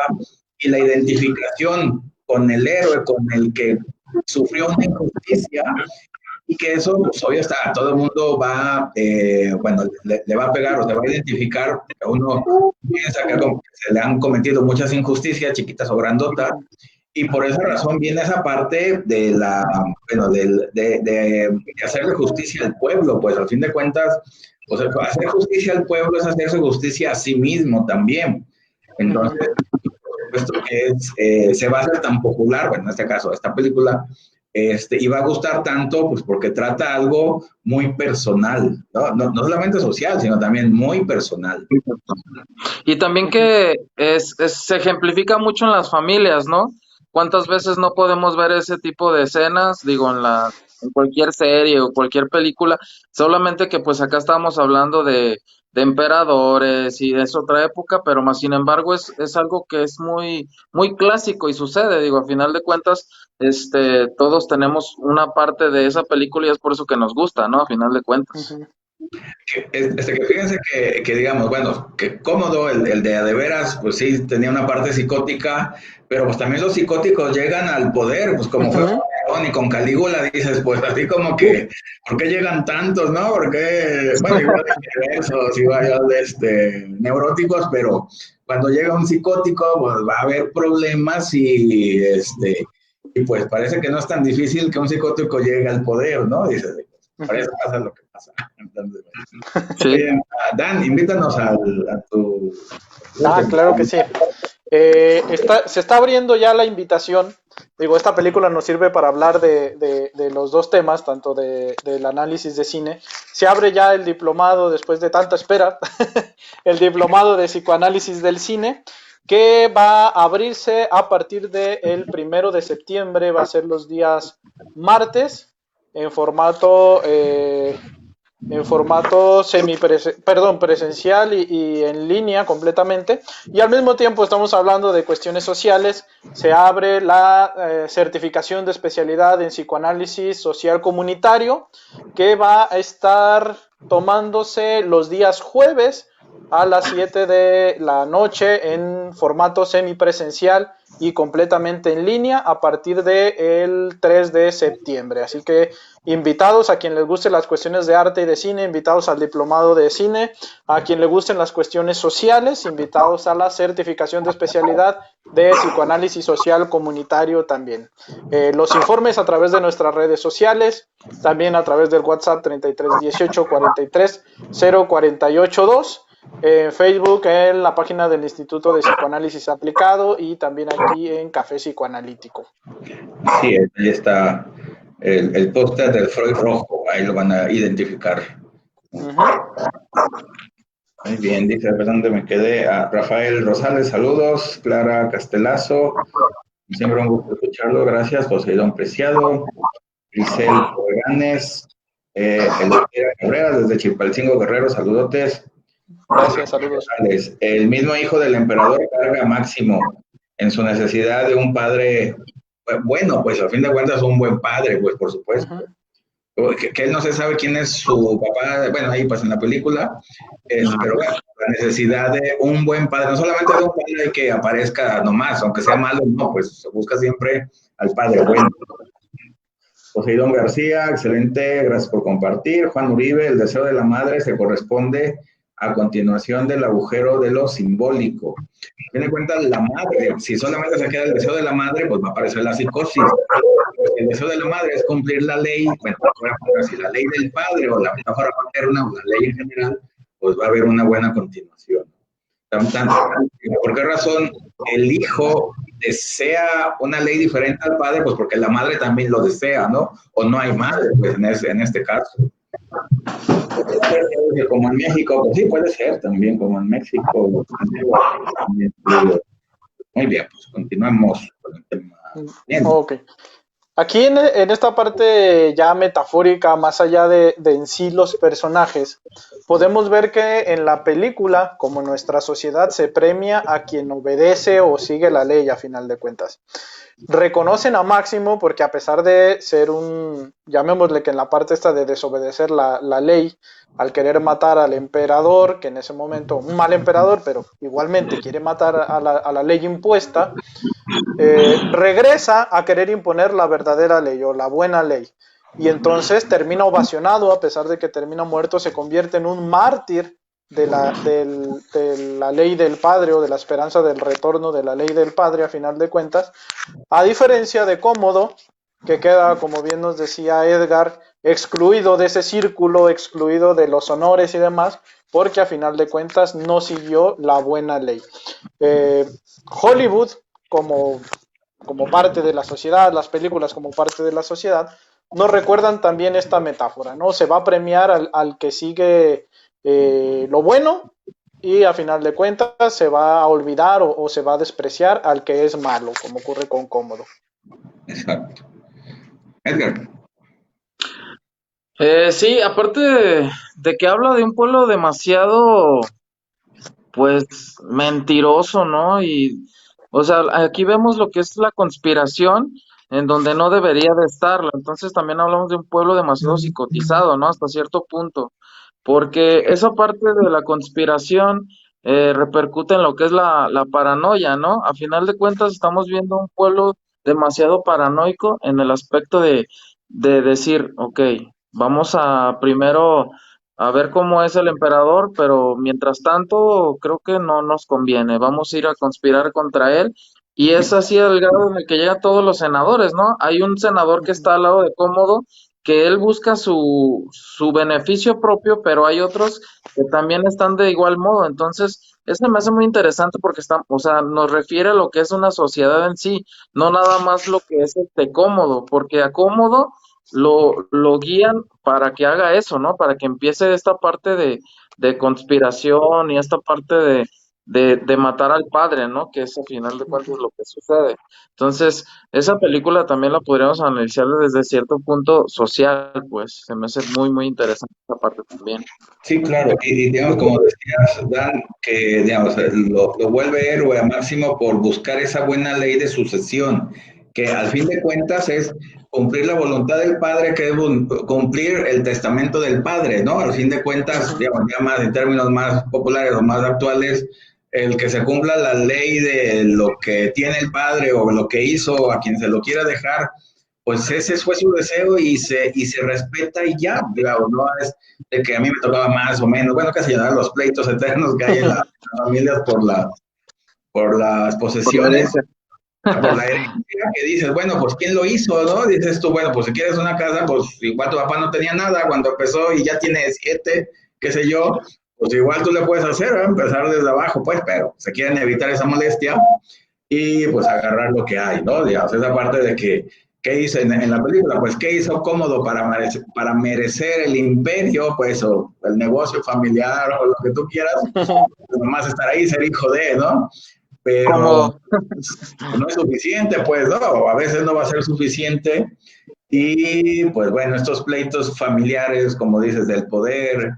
y la identificación con el héroe, con el que sufrió una injusticia, y que eso, pues obvio está, todo el mundo va, le va a pegar o se va a identificar, uno piensa que se le han cometido muchas injusticias, chiquitas o grandotas, y por esa razón viene esa parte de de hacerle justicia al pueblo, pues al fin de cuentas, pues hacer justicia al pueblo es hacerse justicia a sí mismo también. Entonces, puesto que se va a hacer tan popular, bueno, en este caso, esta película, y va a gustar tanto, pues porque trata algo muy personal, ¿no? No solamente social, sino también muy personal. Y también que se ejemplifica mucho en las familias, ¿no? ¿Cuántas veces no podemos ver ese tipo de escenas? Digo, en cualquier serie o cualquier película, solamente que pues acá estamos hablando de emperadores y es otra época, pero más sin embargo es algo que es muy clásico y sucede, digo, a final de cuentas, todos tenemos una parte de esa película y es por eso que nos gusta, ¿no? A final de cuentas. Ujú. Que fíjense que digamos, bueno, que cómodo el de a de veras, pues sí, tenía una parte psicótica, pero pues también los psicóticos llegan al poder, pues como fue con Ujú. Nerón y con Calígula, dices, pues así como que, ¿por qué llegan tantos, no? Porque, bueno, igual de diversos, igual de neuróticos, pero cuando llega un psicótico, pues va a haber problemas y pues parece que no es tan difícil que un psicótico llegue al poder, ¿no? Dices, para eso pasa lo que pasa. Entonces, Sí. oye, Dan, invítanos a tu... Claro que sí. Se está abriendo ya la invitación. Digo, esta película nos sirve para hablar de los dos temas, tanto del análisis de cine. Se abre ya el diplomado, después de tanta espera, el diplomado de psicoanálisis del cine, que va a abrirse a partir del 1 de septiembre, va a ser los días martes, en formato presencial y en línea completamente. Y al mismo tiempo estamos hablando de cuestiones sociales. Se abre la certificación de especialidad en psicoanálisis social comunitario, que va a estar tomándose los días jueves a las 7 de la noche en formato semipresencial y completamente en línea a partir del 3 de septiembre. Así que invitados a quien les guste las cuestiones de arte y de cine, invitados al diplomado de cine, a quien le gusten las cuestiones sociales, invitados a la certificación de especialidad de psicoanálisis social comunitario también. Los informes a través de nuestras redes sociales, también a través del WhatsApp 33 18 43 048 2, en Facebook, en la página del Instituto de Psicoanálisis Aplicado y también aquí en Café Psicoanalítico. Sí, ahí está el póster del Freud rojo, ahí lo van a identificar. Muy bien, dice, ¿dónde me quedé? A Rafael Rosales, saludos. Clara Castelazo, siempre un gusto escucharlo, gracias. Poseidón Preciado, Grisel Organes, Elvira Cabrera, desde Chilpancingo Guerrero, saludotes. Gracias, saludos. El mismo hijo del emperador carga a Máximo en su necesidad de un padre, bueno, pues a fin de cuentas un buen padre, pues por supuesto. Que él no se sabe quién es su papá, bueno, ahí pues en la película, pero bueno, la necesidad de un buen padre, no solamente de un padre que aparezca nomás, aunque sea malo, no, pues se busca siempre al padre bueno. Poseidón García, excelente, gracias por compartir. Juan Uribe, el deseo de la madre se corresponde a continuación del agujero de lo simbólico. Tiene en cuenta la madre, si solamente se queda el deseo de la madre, pues va a aparecer la psicosis. El deseo de la madre es cumplir la ley, bueno, si la ley del padre o la metáfora paterna o la ley en general, pues va a haber una buena continuación. ¿Por qué razón el hijo desea una ley diferente al padre? Pues porque la madre también lo desea, ¿no? O no hay madre, pues en este caso. Como en México, pues sí, puede ser también, como en México. Muy bien, pues continuamos con el tema. Bien. Ok. Aquí en esta parte ya metafórica, más allá de en sí los personajes, podemos ver que en la película, como en nuestra sociedad, se premia a quien obedece o sigue la ley a final de cuentas. Reconocen a Máximo porque a pesar de ser llamémosle que en la parte esta de desobedecer la ley, al querer matar al emperador, que en ese momento, un mal emperador, pero igualmente quiere matar a la ley impuesta, regresa a querer imponer la verdadera ley o la buena ley. Y entonces termina ovacionado, a pesar de que termina muerto, se convierte en un mártir de la ley del padre o de la esperanza del retorno de la ley del padre a final de cuentas, a diferencia de Cómodo, que queda, como bien nos decía Edgar, excluido de ese círculo, excluido de los honores y demás, porque a final de cuentas no siguió la buena ley. Eh, Hollywood, como, como parte de la sociedad, las películas como parte de la sociedad, nos recuerdan también esta metáfora, ¿no? Se va a premiar al que sigue lo bueno y a final de cuentas se va a olvidar o se va a despreciar al que es malo, como ocurre con Cómodo. Exacto. Edgar. Sí, aparte de que habla de un pueblo demasiado, pues, mentiroso, ¿no? Y, o sea, aquí vemos lo que es la conspiración en donde no debería de estarlo. Entonces también hablamos de un pueblo demasiado psicotizado, ¿no? Hasta cierto punto. Porque esa parte de la conspiración repercute en lo que es la paranoia, ¿no? A final de cuentas estamos viendo un pueblo demasiado paranoico en el aspecto de decir, ok, vamos a primero a ver cómo es el emperador, pero mientras tanto creo que no nos conviene. Vamos a ir a conspirar contra él. Y es así el grado en el que llegan todos los senadores, ¿no? Hay un senador que está al lado de Cómodo, que él busca su beneficio propio, pero hay otros que también están de igual modo. Entonces, eso me hace muy interesante porque está, o sea, nos refiere a lo que es una sociedad en sí, no nada más lo que es Cómodo, porque a Cómodo lo guían para que haga eso, ¿no? Para que empiece esta parte de conspiración y esta parte de matar al padre, ¿no? Que es al final de cuentas lo que sucede. Entonces, esa película también la podríamos analizar desde cierto punto social, pues se me hace muy, muy interesante esa parte también. Sí, claro, y digamos, como decías, Dan, que digamos, lo vuelve héroe a Máximo por buscar esa buena ley de sucesión, que al fin de cuentas es cumplir la voluntad del padre, que es cumplir el testamento del padre, ¿no? Al fin de cuentas, digamos, ya más en términos más populares o más actuales, el que se cumpla la ley de lo que tiene el padre o lo que hizo a quien se lo quiera dejar, pues ese fue su deseo y se respeta y ya, claro, no es de que a mí me tocaba más o menos, bueno, casi llenar los pleitos eternos que hay en las familias por las Por la posesiones, herencia. por la herencia, que dices, bueno, pues ¿quién lo hizo, no? Dices tú, bueno, pues si quieres una casa, pues igual tu papá no tenía nada cuando empezó y ya tiene 7, qué sé yo, pues igual tú le puedes hacer, ¿eh? Empezar desde abajo, pues, pero se quieren evitar esa molestia y pues agarrar lo que hay, ¿no? Digamos, esa parte de que, ¿qué hizo en la película? Pues, ¿qué hizo Cómodo para merecer el imperio, pues, o el negocio familiar, o lo que tú quieras? Pues, nomás estar ahí, ser hijo de, ¿no? Pero Cómodo. no es suficiente, pues, ¿no? A veces no va a ser suficiente. Y, pues, bueno, estos pleitos familiares, como dices, del poder,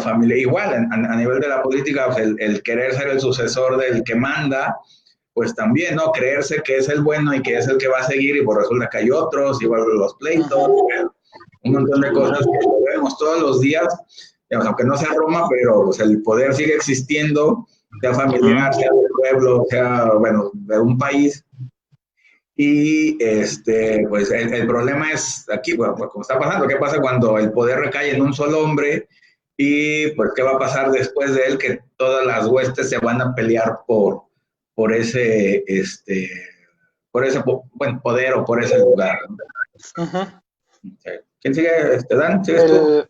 familia, igual, a nivel de la política, pues, el querer ser el sucesor del que manda, pues también, ¿no? Creerse que es el bueno y que es el que va a seguir y por resulta que hay otros, igual los pleitos, un montón de cosas que lo vemos todos los días, digamos, aunque no sea Roma, pero pues, el poder sigue existiendo, sea familiar, sea del pueblo, sea, bueno, de un país. Y pues el problema es aquí, bueno, pues, como está pasando, ¿qué pasa cuando el poder recae en un solo hombre? Y pues, ¿qué va a pasar después de él? Que todas las huestes se van a pelear por ese, por ese buen poder o por ese lugar, ¿no? Uh-huh. ¿Quién sigue? Dan, ¿sigues tú?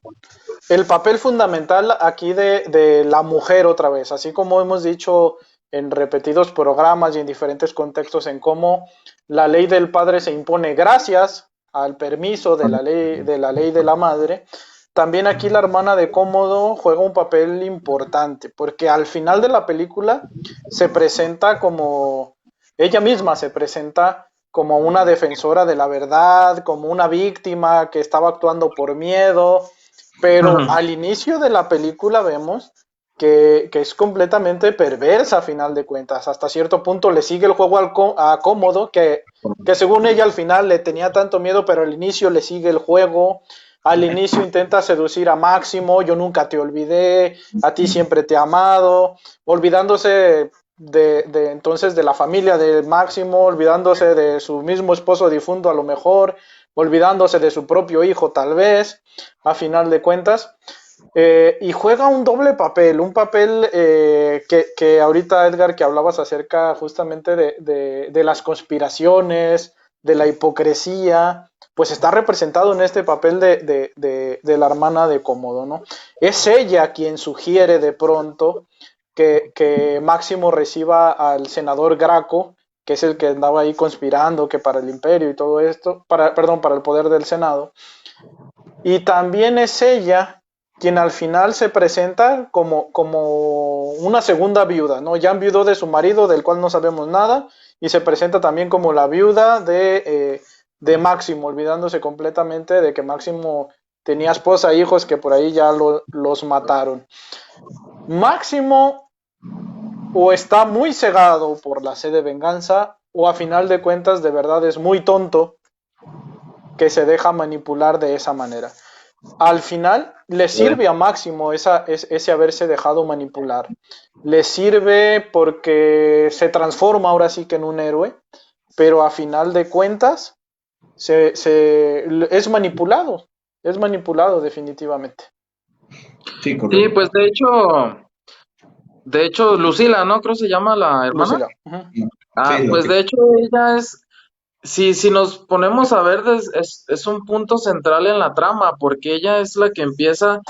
El papel fundamental aquí de la mujer otra vez, así como hemos dicho en repetidos programas y en diferentes contextos en cómo la ley del padre se impone gracias al permiso de la ley de la madre, también aquí la hermana de Cómodo juega un papel importante, porque al final de la película se presenta como, ella misma se presenta como una defensora de la verdad, como una víctima que estaba actuando por miedo, pero al inicio de la película vemos que es completamente perversa a final de cuentas. Hasta cierto punto le sigue el juego a Cómodo, que según ella al final le tenía tanto miedo, pero al inicio le sigue el juego. Al inicio intenta seducir a Máximo, yo nunca te olvidé, a ti siempre te he amado, olvidándose entonces de la familia de Máximo, olvidándose de su mismo esposo difunto a lo mejor, olvidándose de su propio hijo tal vez, a final de cuentas. Y juega un doble papel, un papel que ahorita Edgar, que hablabas acerca justamente de las conspiraciones, de la hipocresía, pues está representado en este papel de la hermana de Cómodo, ¿no? Es ella quien sugiere de pronto que Máximo reciba al senador Graco, que es el que andaba ahí conspirando, que para el imperio y todo esto, para el poder del Senado. Y también es ella quien al final se presenta como una segunda viuda, ¿no? Ya enviudó de su marido, del cual no sabemos nada, y se presenta también como la viuda de Máximo, olvidándose completamente de que Máximo tenía esposa e hijos que por ahí ya los mataron. Máximo o está muy cegado por la sed de venganza, o a final de cuentas de verdad es muy tonto que se deja manipular de esa manera. Al final le sirve a Máximo ese haberse dejado manipular. Le sirve porque se transforma ahora sí que en un héroe, pero a final de cuentas es manipulado definitivamente. Sí, Sí, correcto. pues de hecho, Lucila, ¿no? Creo se llama la hermana. Lucila. Uh-huh. Ah, Sí, lo pues que de hecho ella es, si nos ponemos a ver, es un punto central en la trama, porque ella es la que empieza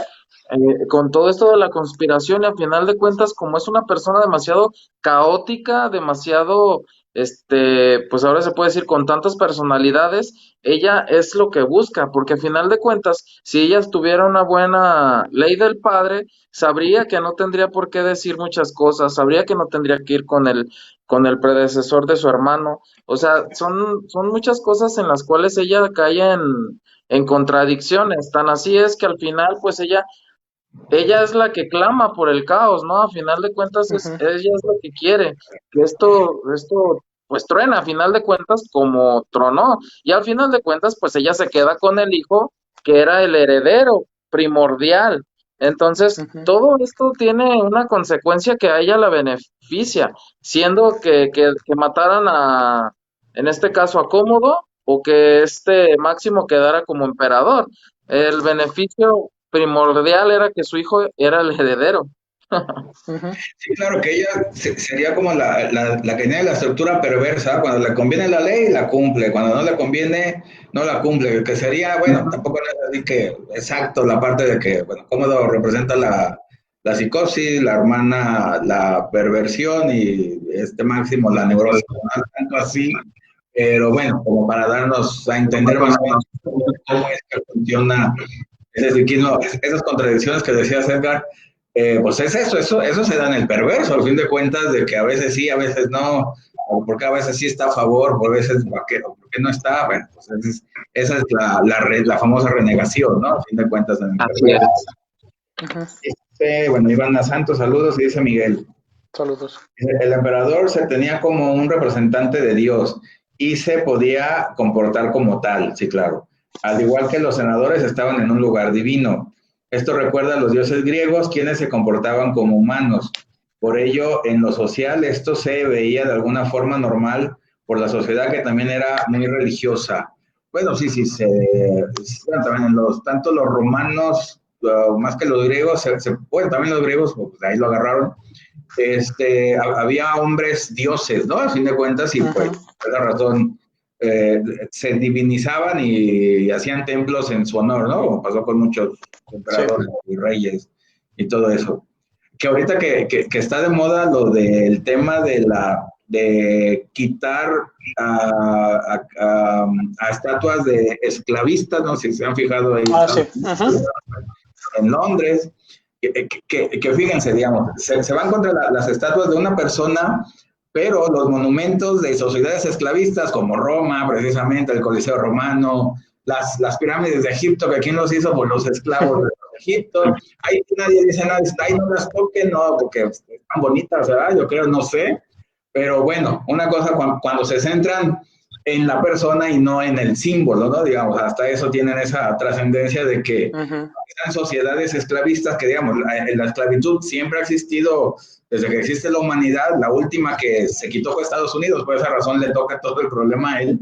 con todo esto de la conspiración y a final de cuentas, como es una persona demasiado caótica, demasiado, pues ahora se puede decir con tantas personalidades, ella es lo que busca, porque a final de cuentas, si ella tuviera una buena ley del padre, sabría que no tendría por qué decir muchas cosas, sabría que no tendría que ir con el predecesor de su hermano, o sea, son muchas cosas en las cuales ella cae en contradicciones, tan así es que al final, pues ella es la que clama por el caos, ¿no? A final de cuentas, Uh-huh. ella es lo que quiere, que esto, pues truena, a final de cuentas, como tronó. Y al final de cuentas, pues ella se queda con el hijo, que era el heredero primordial. Entonces, Uh-huh. todo esto tiene una consecuencia que a ella la beneficia, siendo que mataran en este caso, a Cómodo, o que este Máximo quedara como emperador. El beneficio primordial era que su hijo era el heredero. Uh-huh. Sí, claro que ella sería como la que tiene la estructura perversa, cuando le conviene la ley, la cumple, cuando no le conviene, no la cumple, que sería, bueno, tampoco no es así que exacto la parte de que, bueno, cómodo representa la psicosis, la hermana la perversión y este Máximo la neurosis, no tanto así, pero bueno, como para darnos a entender más o menos cómo es que funciona ese psiquismo, esas contradicciones que decía Edgar, pues es eso se da en el perverso, al fin de cuentas, de que a veces sí, a veces no, o porque a veces sí está a favor, por veces porque no está, bueno, pues esa es la famosa renegación, ¿no? A fin de cuentas en el Así perverso. es. Uh-huh. Bueno, Ivana Santos, saludos, y dice Miguel. Saludos. El emperador se tenía como un representante de Dios y se podía comportar como tal, sí, claro. Al igual que los senadores estaban en un lugar divino. Esto recuerda a los dioses griegos, quienes se comportaban como humanos. Por ello, en lo social, esto se veía de alguna forma normal por la sociedad que también era muy religiosa. Bueno, sí, bueno, también tanto los romanos, más que los griegos, bueno, también los griegos, pues ahí lo agarraron, había hombres dioses, ¿no? A fin de cuentas, y pues, por esa razón, se divinizaban y hacían templos en su honor, ¿no? Como pasó con muchos emperadores y reyes y todo eso. Que ahorita que está de moda lo del tema de quitar a estatuas de esclavistas, no sé si se han fijado ahí, Ah, sí. Uh-huh. en Londres, que fíjense, digamos, se van contra las estatuas de una persona, pero los monumentos de sociedades esclavistas como Roma, precisamente el Coliseo Romano, las pirámides de Egipto, que quién los hizo por los esclavos de Egipto, ahí nadie dice nada, ahí no las toquen, no, porque están bonitas, ¿verdad? Yo creo, no sé, pero bueno, una cosa cuando se centran en la persona y no en el símbolo, ¿no? Digamos, hasta eso tienen esa trascendencia de que Uh-huh. están sociedades esclavistas que, digamos, la esclavitud siempre ha existido desde que existe la humanidad. La última que se quitó fue Estados Unidos, por esa razón le toca todo el problema a él.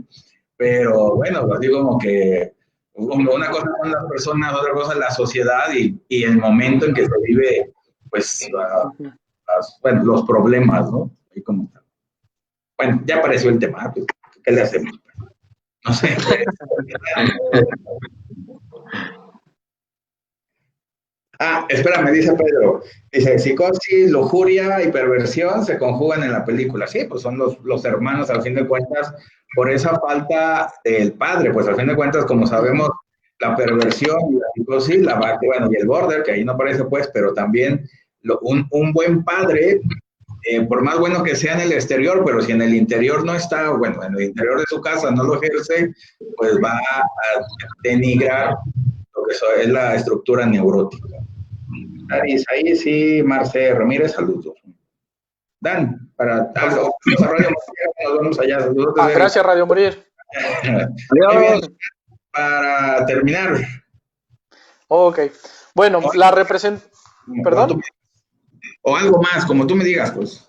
Pero bueno, así como que una cosa son las personas, otra cosa la sociedad y el momento en que se vive, pues, bueno, los problemas, ¿no? Ahí como, bueno, ya apareció el tema, pues, ¿qué le hacemos? No sé. Espérame, dice Pedro. Dice, psicosis, lujuria y perversión se conjugan en la película. Sí, pues son los hermanos, al fin de cuentas, por esa falta del padre. Pues al fin de cuentas, como sabemos, la perversión y la psicosis, bueno, y el border, que ahí no aparece, pues, pero también un buen padre, por más bueno que sea en el exterior, pero si en el interior no está, bueno, en el interior de su casa no lo ejerce, pues va a denigrar lo que es la estructura neurótica. Ahí sí, Marce Ramírez, saludos. Dan, nos vemos allá. Saludos Gracias, Radio Morir. Muy bien, para terminar. Ok. Bueno, la representación. ¿Perdón? O algo más, como tú me digas, pues.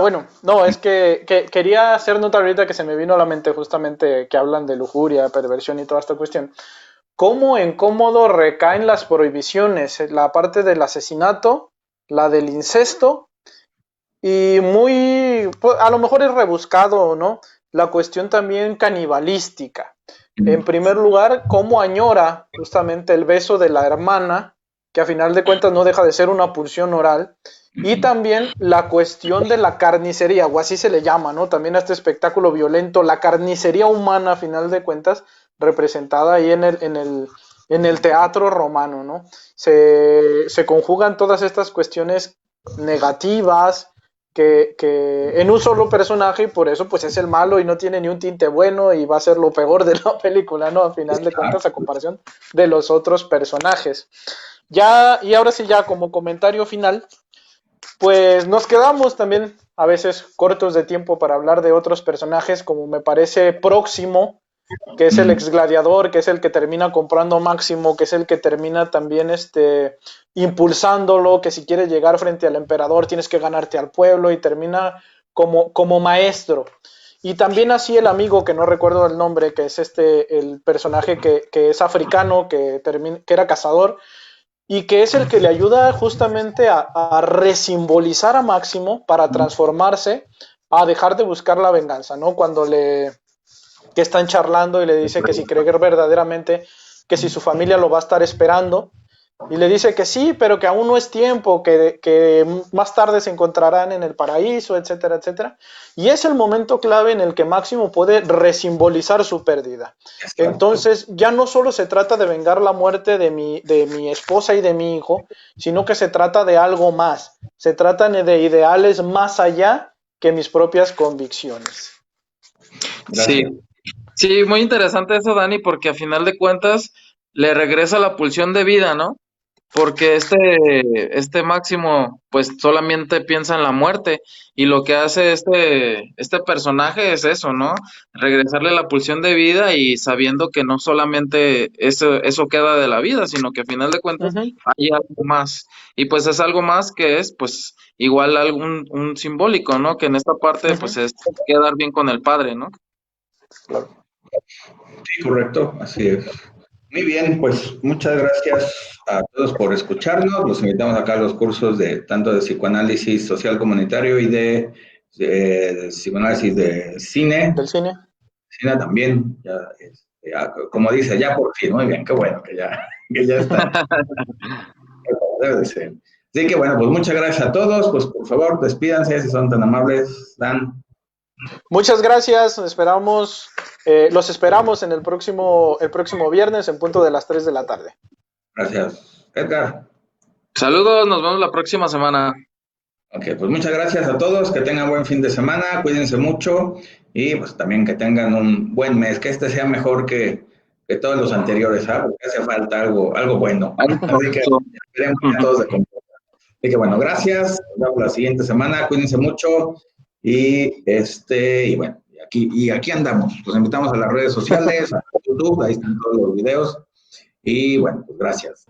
Bueno, no, es que quería hacer nota ahorita que se me vino a la mente justamente que hablan de lujuria, perversión y toda esta cuestión. ¿Cómo en Cómodo recaen las prohibiciones? La parte del asesinato, la del incesto y a lo mejor es rebuscado, ¿no? La cuestión también canibalística. En primer lugar, cómo añora justamente el beso de la hermana, que a final de cuentas no deja de ser una pulsión oral, y también la cuestión de la carnicería, o así se le llama, ¿no? También a este espectáculo violento, la carnicería humana, a final de cuentas, representada ahí en el teatro romano, ¿no? Se conjugan todas estas cuestiones negativas que en un solo personaje, y por eso pues es el malo y no tiene ni un tinte bueno y va a ser lo peor de la película, ¿no? A final de cuentas, a comparación de los otros personajes. Ya, y ahora sí, ya como comentario final, pues nos quedamos también a veces cortos de tiempo para hablar de otros personajes, como me parece Próximo, que es el ex gladiador, que es el que termina comprando a Máximo, que es el que termina también impulsándolo, que si quieres llegar frente al emperador tienes que ganarte al pueblo, y termina como maestro. Y también así el amigo, que no recuerdo el nombre, que es el personaje que es africano, que era cazador, y que es el que le ayuda justamente a resimbolizar a Máximo para transformarse, a dejar de buscar la venganza, ¿no? Cuando que están charlando y le dice que si cree verdaderamente que si su familia lo va a estar esperando, y le dice que sí, pero que aún no es tiempo, que más tarde se encontrarán en el paraíso, etcétera, etcétera. Y es el momento clave en el que Máximo puede resimbolizar su pérdida. Entonces, ya no solo se trata de vengar la muerte de mi esposa y de mi hijo, sino que se trata de algo más. Se trata de ideales más allá que mis propias convicciones. Sí, sí, muy interesante eso, Dani, porque a final de cuentas le regresa la pulsión de vida, ¿no? Porque este Máximo, pues solamente piensa en la muerte, y lo que hace este personaje es eso, ¿no? Regresarle la pulsión de vida, y sabiendo que no solamente eso queda de la vida, sino que a final de cuentas hay algo más. Y pues es algo más que es, pues, igual un simbólico, ¿no? Que en esta parte, pues, es quedar bien con el padre, ¿no? Claro. Sí, correcto, así es. Muy bien, pues muchas gracias a todos por escucharnos. Los invitamos acá a los cursos tanto de psicoanálisis social comunitario y de psicoanálisis de cine. ¿Del cine? Cine también, como dice, ya por fin, muy bien, qué bueno que ya está. Debe de ser. Así que bueno, pues muchas gracias a todos. Pues por favor, despídanse si son tan amables. Dan. Muchas gracias, los esperamos en el próximo viernes en punto de las 3 de la tarde. Gracias. Edgar. Saludos, nos vemos la próxima semana. Ok, pues muchas gracias a todos, que tengan buen fin de semana, cuídense mucho y pues también que tengan un buen mes, que este sea mejor que todos los anteriores, ¿sabes? Porque hace falta algo bueno. Así que esperemos a todos de comprar. Así que bueno, gracias, nos vemos la siguiente semana, cuídense mucho y bueno, aquí andamos. Los invitamos a las redes sociales, a YouTube, ahí están todos los videos y bueno, pues gracias.